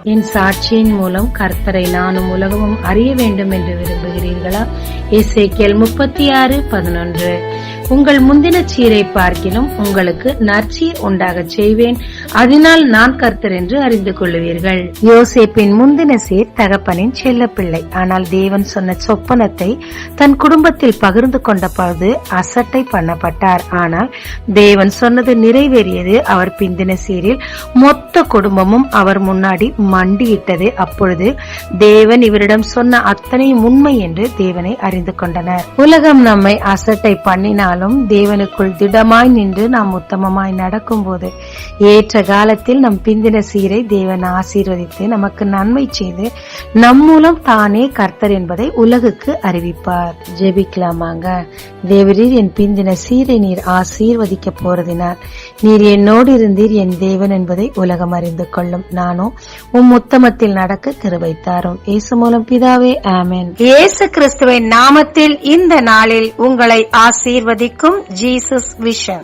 என் சாட்சியின் மூலம் கர்த்தரை நானும் உலகமும் அறிய வேண்டும் என்று விரும்புகிறீர்களா? எசேக்கியேல் 36:11. உங்கள் முந்தின சீரை பார்க்கிலும் உங்களுக்கு நற்சீர் உண்டாகச் செய்வேன், அதனால் நான் கர்த்தர் என்று அறிந்து கொள்ளுவீர்கள். யோசேப்பின் முந்தின சீர் தகப்பனின் செல்ல பிள்ளை. ஆனால் தேவன் சொன்ன சொப்பனத்தை தன் குடும்பத்தில் பகிர்ந்து கொண்ட பொழுது அசட்டை பண்ணப்பட்டார். ஆனால் தேவன் சொன்னது நிறைவேறியது. அவர் பிந்தின சீரில் மொத்த குடும்பமும் அவர் முன்னாடி மண்டியிட்டது. அப்பொழுது தேவன் இவரிடம் சொன்ன அத்தனையும் உண்மை என்று தேவனை அறிந்து கொண்டனர். உலகம் நம்மை அசட்டை பண்ணினாலும் தேவனுக்குள் திடமாய் நின்று நாம் உத்தமமாய் நடக்கும் போது ஏற்ற காலத்தில் நம் பிந்தின சீரை தேவன் ஆசீர்வதித்து நமக்கு நன்மை செய்து நம் மூலம் தானே கர்த்தர் என்பதை உலகுக்கு அறிவிப்பார். ஜெபிக்கலாமாங்க. தேவரீர், என் பிந்தின சீரை நீர் ஆசீர்வதிக்க போறதினார் நீர் என்னோடு இருந்தீர் என் தேவன் என்பதை உலகம் அறிந்து கொள்ளும். நானும் உம் உத்தமத்தில் நடக்க கிருபை தாரும். இயேசு மூலம் பிதாவே, ஆமென். இயேசு கிறிஸ்துவின் நாமத்தில் இந்த நாளில் உங்களை ஆசீர்வதிக்கும் ஜீசஸ் விஷன்.